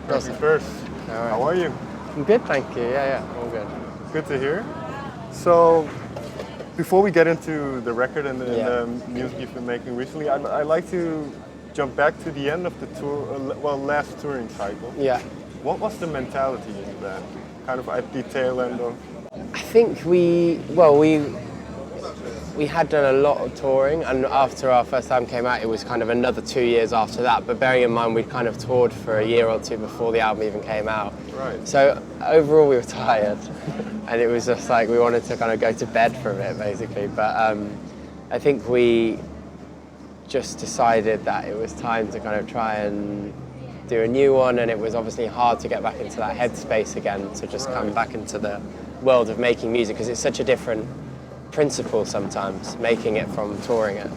First things first, how are you? I'm good, thank you. Yeah, all good. Good to hear. So, before we get into the record and the music you've been making recently, I'd like to jump back to the end of the tour, last touring cycle. Yeah. What was the mentality in the band? Kind of at the tail end of... I think we had done a lot of touring, and after our first album came out, it was kind of another 2 years after that. But bearing in mind, we'd kind of toured for a year or two before the album even came out. Right. So overall, we were tired, and it was just like we wanted to kind of go to bed for a bit, basically. But I think we just decided that it was time to kind of try and do a new one, and it was obviously hard to get back into that headspace again, to just come back into the world of making music, because it's such a different principle sometimes, making it from touring it.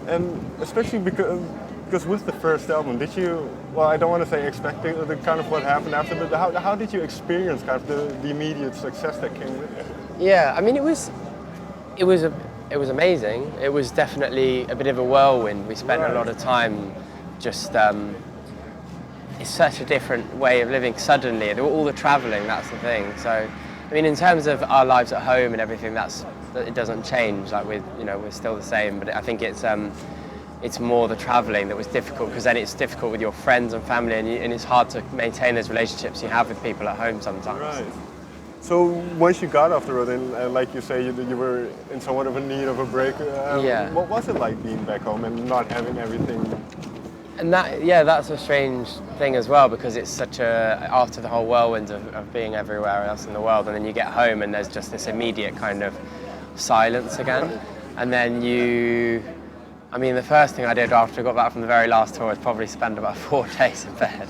And especially because with the first album, did you, well, I don't want to say expecting the kind of what happened after, but how did you experience kind of the immediate success that came with it? Yeah, I mean, it was amazing. It was definitely a bit of a whirlwind. We spent a lot of time just, it's such a different way of living suddenly. All the traveling, that's the thing. So, I mean, in terms of our lives at home and everything, it doesn't change. Like we're still the same. But I think it's more the traveling that was difficult, because then it's difficult with your friends and family, and it's hard to maintain those relationships you have with people at home sometimes. Right. So once you got off the road, and like you say, you were in somewhat of a need of a break. What was it like being back home and not having everything? And that's a strange thing as well, because it's such after the whole whirlwind of being everywhere else in the world, and then you get home and there's just this immediate kind of silence again. And then the first thing I did after I got back from the very last tour was probably spend about 4 days in bed.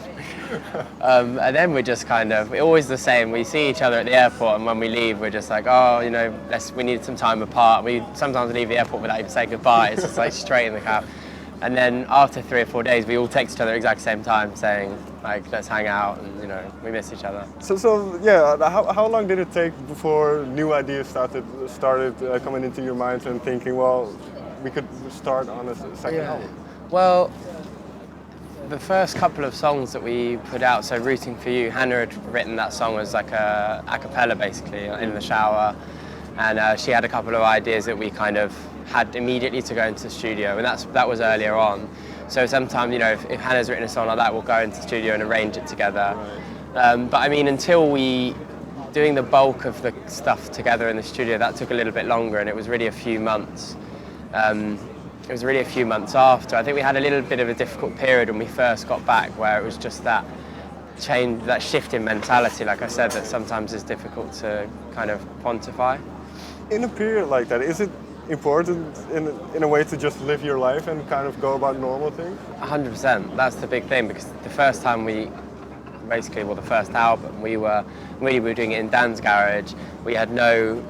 And then we're just we're always the same. We see each other at the airport, and when we leave, we're just like, we need some time apart. We sometimes leave the airport without even saying goodbye. It's just like straight in the cab. And then after 3 or 4 days, we all text each other at the exact same time, saying, like, let's hang out, and we miss each other. So how long did it take before new ideas started coming into your mind and thinking, well, we could start on a second album? Well, the first couple of songs that we put out, so Rooting for You, Hannah had written that song as like a cappella, basically, in the shower, and she had a couple of ideas that we kind of had immediately to go into the studio, and that was earlier on. So sometimes, if Hannah's written a song like that, we'll go into the studio and arrange it together. Right. But I mean, until doing the bulk of the stuff together in the studio, that took a little bit longer, and it was really a few months. It was really a few months after. I think we had a little bit of a difficult period when we first got back, where it was just that change, that shift in mentality, like I said, that sometimes is difficult to kind of quantify. In a period like that, is it important in a way to just live your life and kind of go about normal things? 100%. That's the big thing, because the first time the first album, we were doing it in Dan's garage. We had no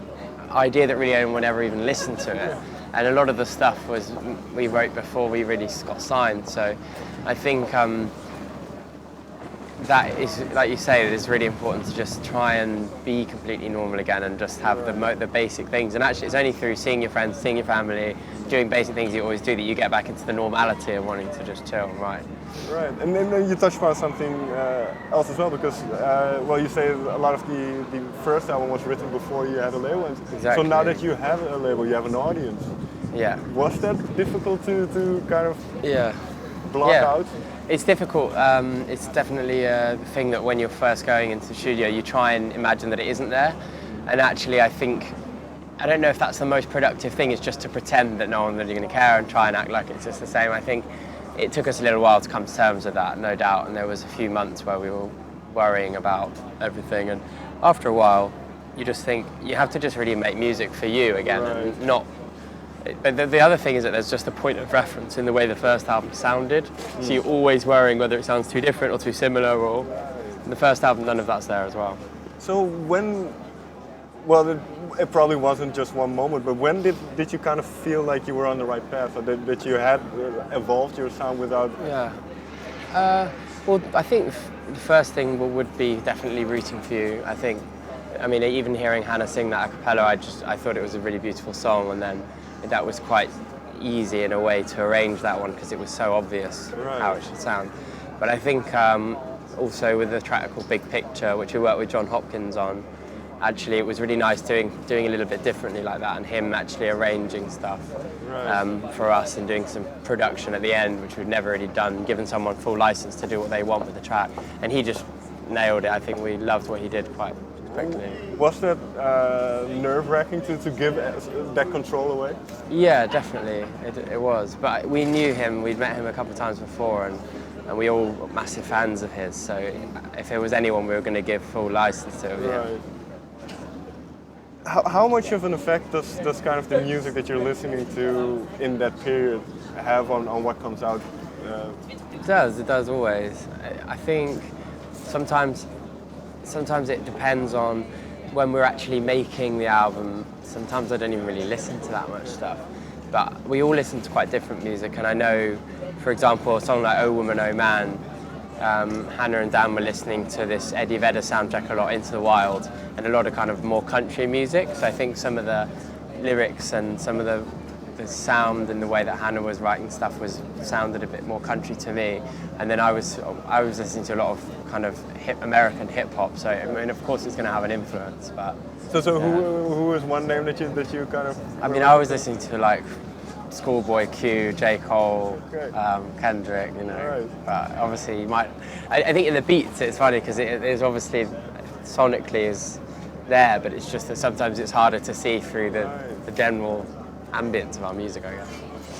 idea that really anyone ever even listened to it. And a lot of the stuff we wrote before we really got signed. So I think that is, like you say, it is really important to just try and be completely normal again, and just have the basic things. And actually, it's only through seeing your friends, seeing your family, doing basic things you always do, that you get back into the normality of wanting to just chill, right? Right, and then you touched upon something else as well, because you say a lot of the first album was written before you had a label. Exactly. So now that you have a label, you have an audience. Yeah. Was that difficult to kind of block out? It's difficult. It's definitely a thing that when you're first going into the studio, you try and imagine that it isn't there. And actually, I don't know if that's the most productive thing, is just to pretend that no one's really going to care and try and act like it's just the same. I think it took us a little while to come to terms with that, no doubt. And there was a few months where we were worrying about everything. And after a while, you just think you have to just really make music for you again, and not. But the other thing is that there's just a point of reference in the way the first album sounded. So you're always worrying whether it sounds too different or too similar, or in the first album, none of that's there as well. So it probably wasn't just one moment, but when did you kind of feel like you were on the right path, or that you had evolved your sound without... Yeah. Well, I think the first thing would be definitely Rooting for You. I mean, even hearing Hannah sing that a cappella, I thought it was a really beautiful song, and then that was quite easy in a way to arrange that one, because it was so obvious how it should sound. But I think also with a track called Big Picture, which we worked with John Hopkins on. Actually, it was really nice doing a little bit differently like that, and him actually arranging stuff for us and doing some production at the end, which we'd never really done, giving someone full license to do what they want with the track. And he just nailed it. I think we loved what he did quite quickly. Was that nerve-wracking to give that control away? Yeah, definitely, it was. But we knew him, we'd met him a couple of times before, and we all were massive fans of his, so if there was anyone we were going to give full license to, right. How much of an effect does kind of the music that you're listening to in that period have on what comes out? It does always. I think sometimes it depends on when we're actually making the album. Sometimes I don't even really listen to that much stuff, but we all listen to quite different music, and I know, for example, a song like Oh Woman, Oh Man, Hannah and Dan were listening to this Eddie Vedder soundtrack a lot, Into the Wild, and a lot of kind of more country music. So I think some of the lyrics and some of the sound and the way that Hannah was writing stuff sounded a bit more country to me. And then I was listening to a lot of kind of American hip hop. So I mean, of course, it's going to have an influence. But so who is one name that you kind of? I mean, I was listening to like Schoolboy Q, J. Cole, Kendrick, you know. Right. But obviously, you might. I think in the beats, it's funny because it is obviously sonically is there, but it's just that sometimes it's harder to see through the general ambience of our music, I guess.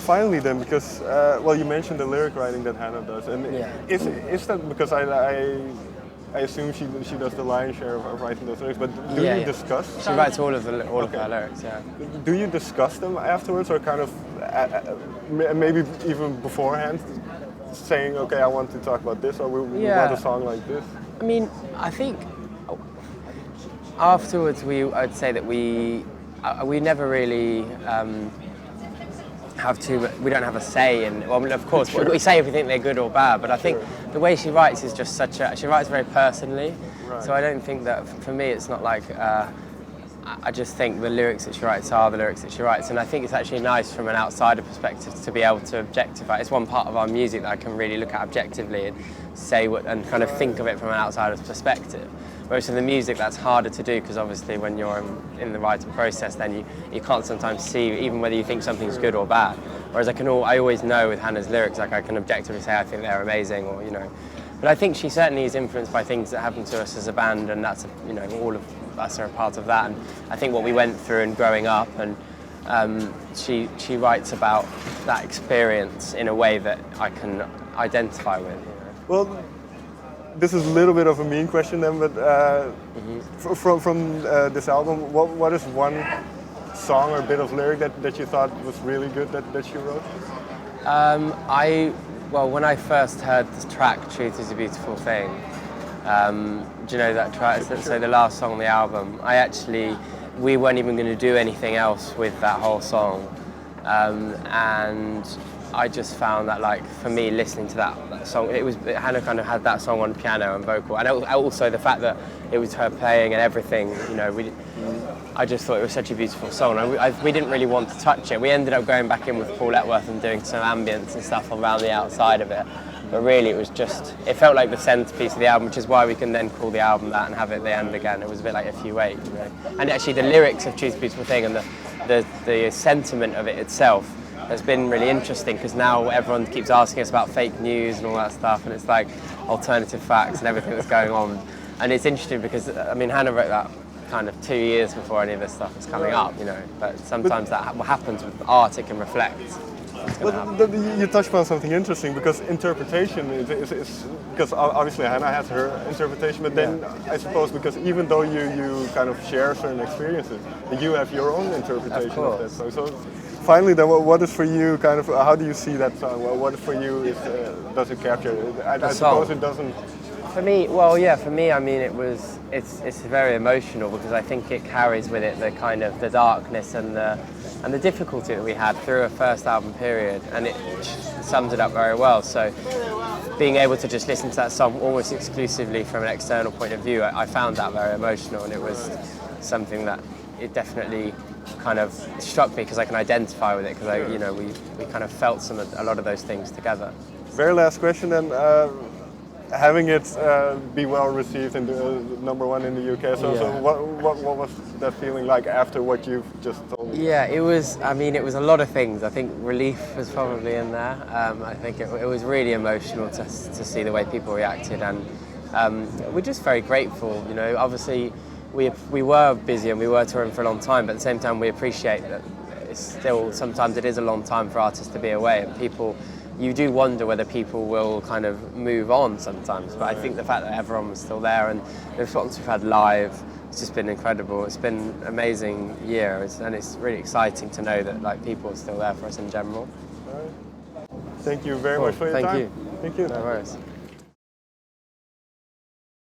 Finally, then, because well, you mentioned the lyric writing that Hannah does, and is that because I assume she does the lion's share of writing those lyrics, but do you discuss? She writes all of her lyrics, yeah. Do you discuss them afterwards, or kind of maybe even beforehand, saying, okay, I want to talk about this, or we want a song like this? I mean, I think afterwards I'd say that we never really we don't have a say in, well, of course, we say if we think they're good or bad, but I think the way she writes is just she writes very personally, so I don't think that, for me, it's not like, I just think the lyrics that she writes are the lyrics that she writes, and I think it's actually nice from an outsider perspective to be able to objectify. It's one part of our music that I can really look at objectively and say and kind of think of it from an outsider's perspective. Whereas in the music, that's harder to do, because obviously when you're in the writing process, then you can't sometimes see even whether you think something's good or bad. Whereas I always know with Hannah's lyrics, like I can objectively say I think they're amazing, or, you know. But I think she certainly is influenced by things that happen to us as a band, and that's, you know, all of us are a part of that. And I think what we went through and growing up, and she writes about that experience in a way that I can identify with. You know? Well, this is a little bit of a mean question then, but from this album, what is one song or bit of lyric that you thought was really good that she wrote? Well, when I first heard this track, Truth is a Beautiful Thing, do you know that track? Sure. So the last song on the album, we weren't even going to do anything else with that whole song. And I just found that, like, for me, listening to that song, Hannah kind of had that song on piano and vocal, and also the fact that it was her playing and everything, you know, I just thought it was such a beautiful song, and we didn't really want to touch it. We ended up going back in with Paul Epworth and doing some ambience and stuff around the outside of it, but really it felt like the centerpiece of the album, which is why we can then call the album that and have it at the end again. It was a bit like If You Wait, you know? And actually the lyrics of Choose a Beautiful Thing and the sentiment of it itself has been really interesting, because now everyone keeps asking us about fake news and all that stuff, and it's like alternative facts and everything that's going on. And it's interesting because, I mean, Hannah wrote that kind of 2 years before any of this stuff was coming up, you know, but sometimes what happens with art, it can reflect. You touched upon something interesting, because interpretation is because obviously Hannah has her interpretation, but then I suppose because even though you kind of share certain experiences, you have your own interpretation of that song. So finally, then, what is for you kind of, how do you see that song? What for you does it capture? I suppose it doesn't. For me, well, yeah, for me, I mean, it's very emotional, because I think it carries with it the kind of the darkness and the difficulty that we had through a first album period, and it sums it up very well. So being able to just listen to that song almost exclusively from an external point of view, I found that very emotional, and it was something that it definitely kind of struck me, because I can identify with it, because you know, we kind of felt a lot of those things together. Very last question then. having it be well received and #1 in the UK. So, Yeah. what was that feeling like after what you've just told me? Yeah, it was. I mean, it was a lot of things. I think relief was probably in there. I think it was really emotional to see the way people reacted, and we're just very grateful. You know, obviously we were busy and we were touring for a long time, but at the same time we appreciate that it's still sometimes it is a long time for artists to be away, and people. You do wonder whether people will kind of move on sometimes, but I think the fact that everyone was still there and the response we've had live, it's just been incredible. It's been an amazing year, and it's really exciting to know that like people are still there for us in general. All right. Thank you very much for your time. Thank you. Thank you. No worries.